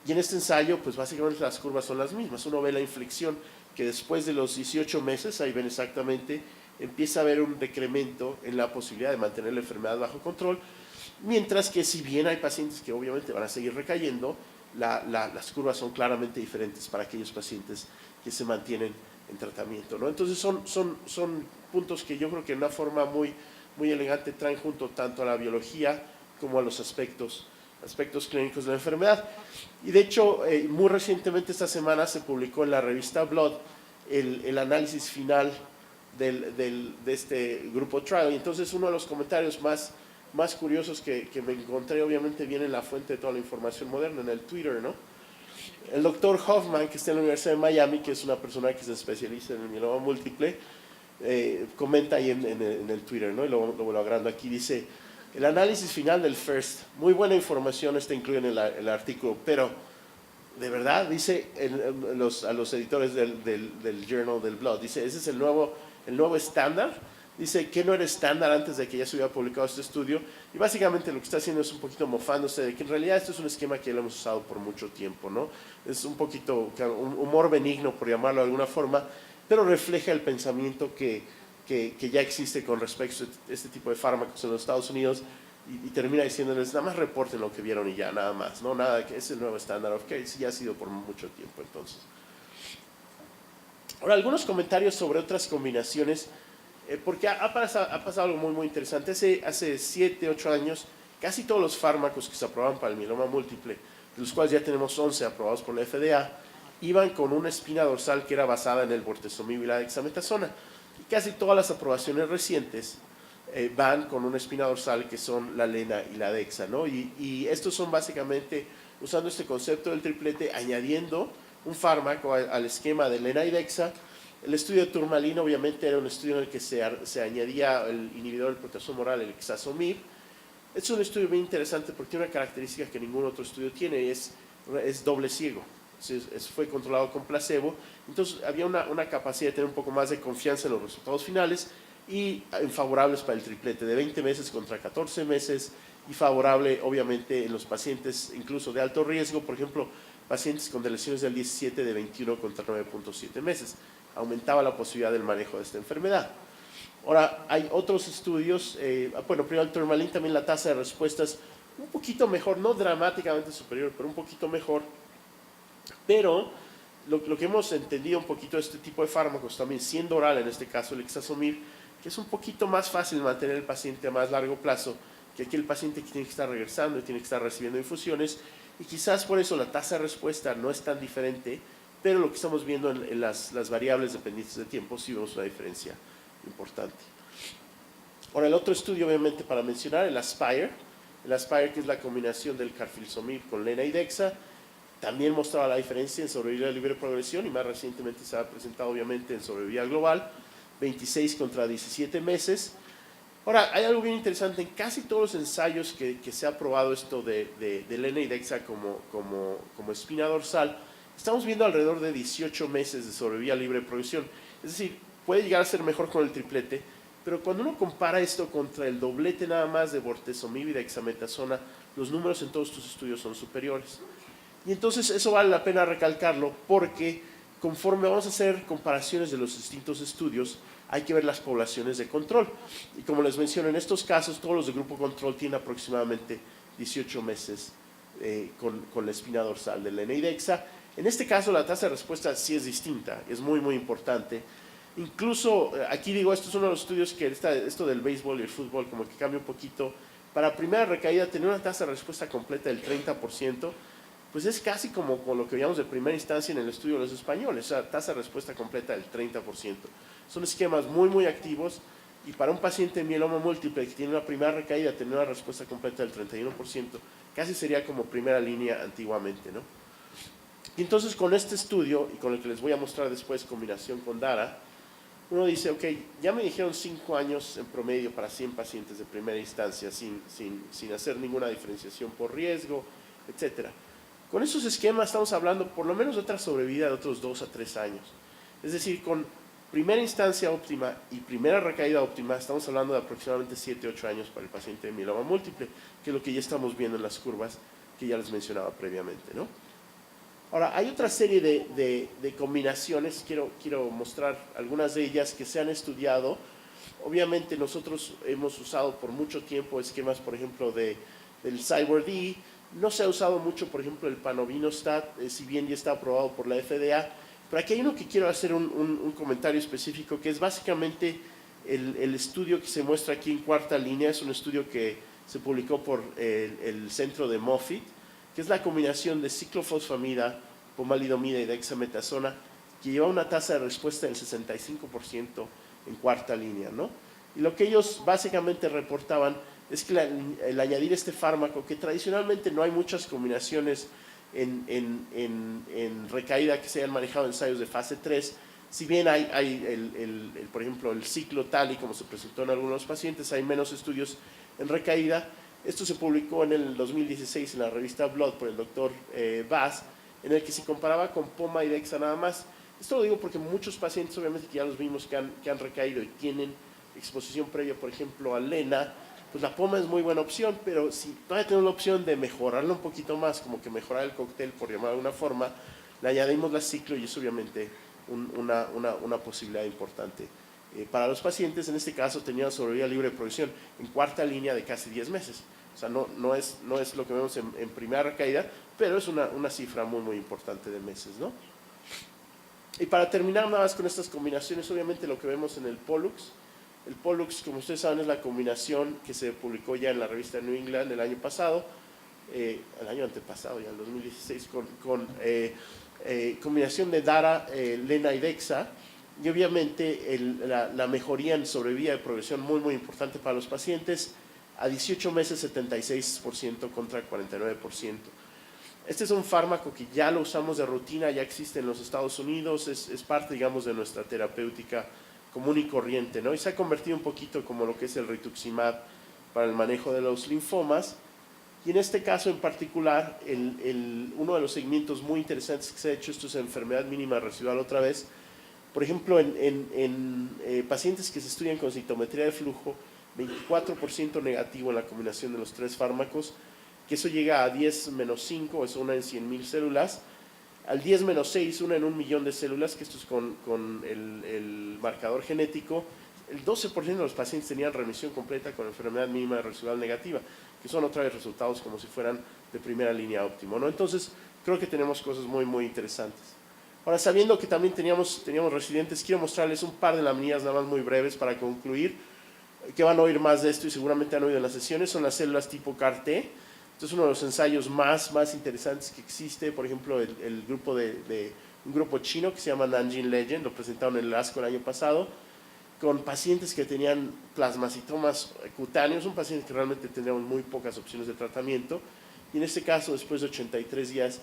Y en este ensayo, pues básicamente las curvas son las mismas. Uno ve la inflexión que después de los 18 meses, ahí ven exactamente, empieza a haber un decremento en la posibilidad de mantener la enfermedad bajo control, mientras que si bien hay pacientes que obviamente van a seguir recayendo, las curvas son claramente diferentes para aquellos pacientes que se mantienen en tratamiento, ¿no? Entonces son puntos que yo creo que de una forma muy elegante traen junto tanto a la biología como a los aspectos clínicos de la enfermedad. Y de hecho, muy recientemente esta semana se publicó en la revista Blood el análisis final de este grupo trial. Y entonces uno de los comentarios más curiosos que me encontré, obviamente viene en la fuente de toda la información moderna, en el Twitter, ¿no? El doctor Hoffman, que está en la Universidad de Miami, que es una persona que se especializa en el mieloma múltiple, comenta ahí en el Twitter, ¿no? Y lo agrando aquí, dice: el análisis final del FIRST, muy buena información está incluida en el artículo, pero de verdad, dice a los editores del Journal del Blood, dice, ese es el nuevo estándar. Dice que no era estándar antes de que ya se hubiera publicado este estudio, y básicamente lo que está haciendo es un poquito mofándose de que en realidad esto es un esquema que ya lo hemos usado por mucho tiempo, ¿no? Es un poquito un humor benigno, por llamarlo de alguna forma, pero refleja el pensamiento que ya existe con respecto a este tipo de fármacos en los Estados Unidos, y termina diciéndoles, nada más reporten lo que vieron y ya, nada más, no nada, que es el nuevo estándar of care, ya ha sido por mucho tiempo. Entonces, ahora algunos comentarios sobre otras combinaciones, porque ha pasado algo muy interesante. Hace 7, 8 años, casi todos los fármacos que se aprobaban para el mieloma múltiple, de los cuales ya tenemos 11 aprobados por la FDA, iban con una espina dorsal que era basada en el bortezomib y la dexametasona. Y casi todas las aprobaciones recientes van con una espina dorsal que son la lena y la dexa, ¿no? Y estos son básicamente usando este concepto del triplete, añadiendo un fármaco al esquema de lena y dexa. El estudio de Turmalina obviamente era un estudio en el que se añadía el inhibidor del proteasoma oral, el ixazomib. Es un estudio muy interesante porque tiene una característica que ningún otro estudio tiene, es doble ciego. Fue controlado con placebo, entonces había una capacidad de tener un poco más de confianza en los resultados finales, y favorables para el triplete de 20 meses contra 14 meses, y favorable obviamente en los pacientes incluso de alto riesgo, por ejemplo, pacientes con lesiones del 17 de 21 contra 9.7 meses. Aumentaba la posibilidad del manejo de esta enfermedad. Ahora, hay otros estudios, bueno, primero el Turmalin, también la tasa de respuestas un poquito mejor, no dramáticamente superior, pero un poquito mejor. Pero lo que hemos entendido un poquito de este tipo de fármacos, también siendo oral, en este caso el ixazomib, que es un poquito más fácil mantener el paciente a más largo plazo que aquí el paciente que tiene que estar regresando y tiene que estar recibiendo infusiones, y quizás por eso la tasa de respuesta no es tan diferente, pero lo que estamos viendo en las variables dependientes de tiempo sí vemos una diferencia importante. Ahora, el otro estudio obviamente para mencionar, el Aspire, que es la combinación del carfilzomib con lena y dexa, también mostraba la diferencia en sobrevida libre progresión, y más recientemente se ha presentado obviamente en sobrevida global, 26 contra 17 meses. Ahora, hay algo bien interesante, en casi todos los ensayos que se ha probado esto de lena y dexa como espina dorsal, estamos viendo alrededor de 18 meses de sobrevida libre de progresión. Es decir, puede llegar a ser mejor con el triplete, pero cuando uno compara esto contra el doblete nada más de bortezomib y dexametasona, los números en todos estos estudios son superiores. Y entonces eso vale la pena recalcarlo, porque conforme vamos a hacer comparaciones de los distintos estudios, hay que ver las poblaciones de control. Y como les menciono, en estos casos, todos los de grupo control tienen aproximadamente 18 meses con la espina dorsal de lena y dexa. En este caso, la tasa de respuesta sí es distinta, es muy importante. Incluso, aquí digo, esto es uno de los estudios que esto del béisbol y el fútbol como que cambia un poquito. Para primera recaída, tener una tasa de respuesta completa del 30%, pues es casi como con lo que veíamos de primera instancia en el estudio de los españoles, o sea, tasa de respuesta completa del 30%. Son esquemas muy activos, y para un paciente en mieloma múltiple que tiene una primera recaída, tener una respuesta completa del 31%, casi sería como primera línea antiguamente, ¿no? Y entonces con este estudio, y con el que les voy a mostrar después, combinación con DARA, uno dice, ok, ya me dijeron 5 años en promedio para 100 pacientes de primera instancia, sin hacer ninguna diferenciación por riesgo, etcétera. Con esos esquemas estamos hablando por lo menos de otra sobrevida de otros 2 a 3 años. Es decir, con primera instancia óptima y primera recaída óptima, estamos hablando de aproximadamente 7 a 8 años para el paciente de mieloma múltiple, que es lo que ya estamos viendo en las curvas que ya les mencionaba previamente, ¿no? Ahora, hay otra serie de combinaciones, quiero mostrar algunas de ellas que se han estudiado. Obviamente nosotros hemos usado por mucho tiempo esquemas, por ejemplo, del CyberD. No se ha usado mucho, por ejemplo, el Panovinostat, si bien ya está aprobado por la FDA. Pero aquí hay uno que quiero hacer un comentario específico, que es básicamente el estudio que se muestra aquí en cuarta línea. Es un estudio que se publicó por el centro de Moffitt, que es la combinación de ciclofosfamida, pomalidomida y dexametasona, que lleva una tasa de respuesta del 65% en cuarta línea, ¿no? Y lo que ellos básicamente reportaban es que el añadir este fármaco, que tradicionalmente no hay muchas combinaciones en recaída que se hayan manejado en ensayos de fase 3, si bien hay por ejemplo, el ciclo tal y como se presentó en algunos pacientes, hay menos estudios en recaída. Esto se publicó en el 2016 en la revista Blood por el doctor Bass, en el que se comparaba con poma y dexa nada más. Esto lo digo porque muchos pacientes, obviamente que ya los vimos que han recaído y tienen exposición previa, por ejemplo, a lena, pues la poma es muy buena opción, pero si todavía tenemos la opción de mejorarlo un poquito más, como que mejorar el cóctel, por llamarlo de alguna forma, le añadimos la ciclo y es obviamente una posibilidad importante. Para los pacientes, en este caso, tenían sobrevida libre de progresión en cuarta línea de casi 10 meses. O sea, no es lo que vemos en primera recaída, pero es una cifra muy importante de meses, ¿no? Y para terminar nada más con estas combinaciones, obviamente lo que vemos en el Pollux. El Pollux, como ustedes saben, es la combinación que se publicó ya en la revista New England el año pasado, el año antepasado, ya el 2016, con combinación de Dara, Lena y Dexa, y obviamente la mejoría en sobrevida de progresión muy importante para los pacientes, a 18 meses 76% contra 49%. Este es un fármaco que ya lo usamos de rutina, ya existe en los Estados Unidos, es parte, digamos, de nuestra terapéutica común y corriente, ¿no? Y se ha convertido un poquito como lo que es el rituximab para el manejo de los linfomas. Y en este caso en particular, uno de los seguimientos muy interesantes que se ha hecho, esto es enfermedad mínima residual otra vez, por ejemplo, en pacientes que se estudian con citometría de flujo, 24% negativo en la combinación de los tres fármacos, que eso llega a 10-5, es una en 100.000 células, al 10-6, una en 1.000.000 de células, que esto es con el marcador genético. El 12% de los pacientes tenían remisión completa con enfermedad mínima residual negativa, que son otra vez resultados como si fueran de primera línea óptimo, ¿no? Entonces, creo que tenemos cosas muy interesantes. Ahora, sabiendo que también teníamos residentes, quiero mostrarles un par de laminillas nada más muy breves para concluir, que van a oír más de esto y seguramente han oído en las sesiones. Son las células tipo CAR-T. Esto es uno de los ensayos más interesantes que existe. Por ejemplo, un grupo chino que se llama Nanjing Legend, lo presentaron en el ASCO el año pasado, con pacientes que tenían plasmacitomas cutáneos, un paciente que realmente teníamos muy pocas opciones de tratamiento, y en este caso, después de 83 días,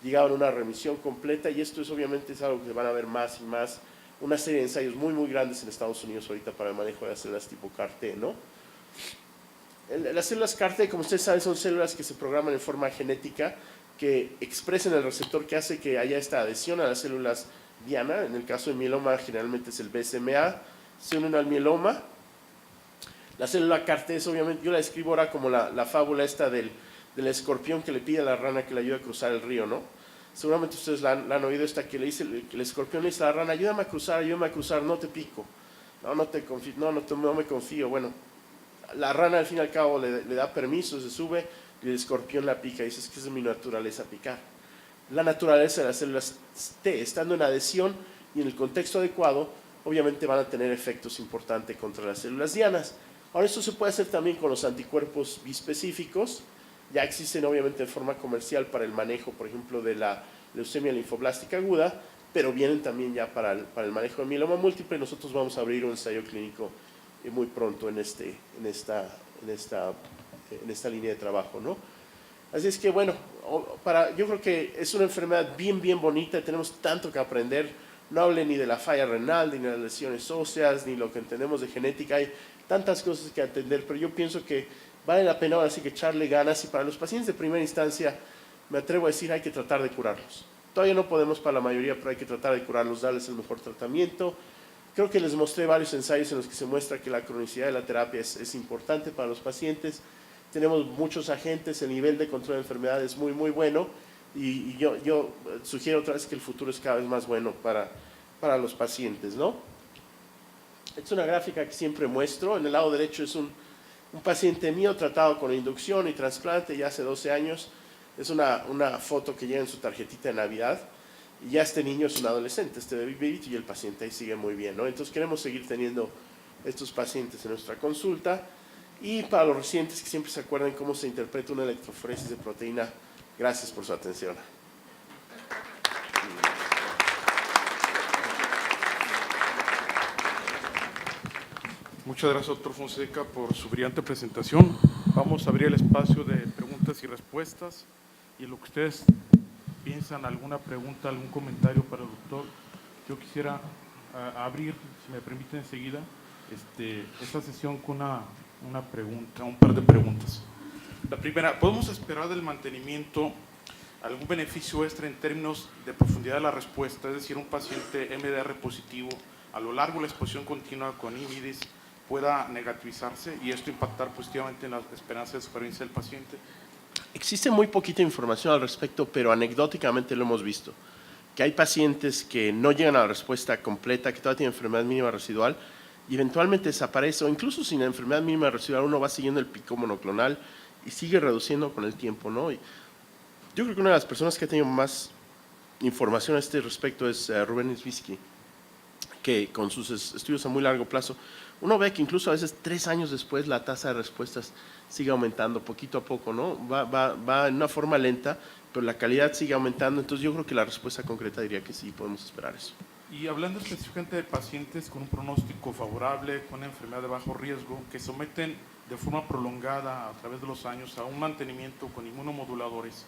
llegaban a una remisión completa, y esto obviamente es algo que van a ver más y más, una serie de ensayos muy grandes en Estados Unidos ahorita para el manejo de las células tipo CAR-T, ¿no? Las células CAR-T, como ustedes saben, son células que se programan en forma genética, que expresan el receptor que hace que haya esta adhesión a las células diana. En el caso de mieloma, generalmente es el BCMA, se unen al mieloma. La célula CAR-T es, obviamente, yo la describo ahora como la fábula esta del escorpión que le pide a la rana que le ayude a cruzar el río, ¿no? Seguramente ustedes la han oído, esta que le dice, que el escorpión le dice a la rana, ayúdame a cruzar, no te pico. No me confío. Bueno, la rana al fin y al cabo le da permiso, se sube y el escorpión la pica y dice, es que es mi naturaleza picar. La naturaleza de las células T, estando en adhesión y en el contexto adecuado, obviamente van a tener efectos importantes contra las células dianas. Ahora, esto se puede hacer también con los anticuerpos bispecíficos. Ya existen obviamente en forma comercial para el manejo, por ejemplo, de la leucemia linfoblástica aguda, pero vienen también ya para el manejo de mieloma múltiple. Nosotros vamos a abrir un ensayo clínico muy pronto en esta línea de trabajo, ¿no? Así es que, bueno, yo creo que es una enfermedad bien bonita, tenemos tanto que aprender. No hable ni de la falla renal, ni de las lesiones óseas, ni lo que entendemos de genética. Hay tantas cosas que atender, pero yo pienso que vale la pena ahora sí que echarle ganas, y para los pacientes de primera instancia, me atrevo a decir, hay que tratar de curarlos. Todavía no podemos para la mayoría, pero hay que tratar de curarlos, darles el mejor tratamiento. Creo que les mostré varios ensayos en los que se muestra que la cronicidad de la terapia es importante para los pacientes. Tenemos muchos agentes, el nivel de control de enfermedad es muy bueno, y yo sugiero otra vez que el futuro es cada vez más bueno para los pacientes, ¿no? Esta es una gráfica que siempre muestro. En el lado derecho es un paciente mío tratado con inducción y trasplante ya hace 12 años. Es una foto que lleva en su tarjetita de Navidad. Y ya este niño es un adolescente, este bebito, y el paciente ahí sigue muy bien, ¿no? Entonces queremos seguir teniendo estos pacientes en nuestra consulta. Y para los residentes que siempre se acuerdan cómo se interpreta una electroforesis de proteína, gracias por su atención. Muchas gracias, doctor Fonseca, por su brillante presentación. Vamos a abrir el espacio de preguntas y respuestas. Y lo que ustedes piensan, alguna pregunta, algún comentario para el doctor, yo quisiera abrir, si me permiten enseguida, esta sesión con una pregunta, un par de preguntas. La primera, ¿podemos esperar del mantenimiento algún beneficio extra en términos de profundidad de la respuesta? Es decir, un paciente MDR positivo, a lo largo de la exposición continua con IMIDis, pueda negativizarse y esto impactar positivamente en la esperanza de supervivencia del paciente. Existe muy poquita información al respecto, pero anecdóticamente lo hemos visto, que hay pacientes que no llegan a la respuesta completa, que todavía tienen enfermedad mínima residual y eventualmente desaparece, o incluso sin enfermedad mínima residual uno va siguiendo el pico monoclonal y sigue reduciendo con el tiempo, ¿no? Y yo creo que una de las personas que ha tenido más información a este respecto es Rubén Isbisky, que con sus estudios a muy largo plazo, uno ve que incluso a veces 3 años después la tasa de respuestas sigue aumentando poquito a poco, ¿no? Va en una forma lenta, pero la calidad sigue aumentando, entonces yo creo que la respuesta concreta diría que sí, podemos esperar eso. Y hablando específicamente de pacientes con un pronóstico favorable, con una enfermedad de bajo riesgo, que someten de forma prolongada a través de los años a un mantenimiento con inmunomoduladores,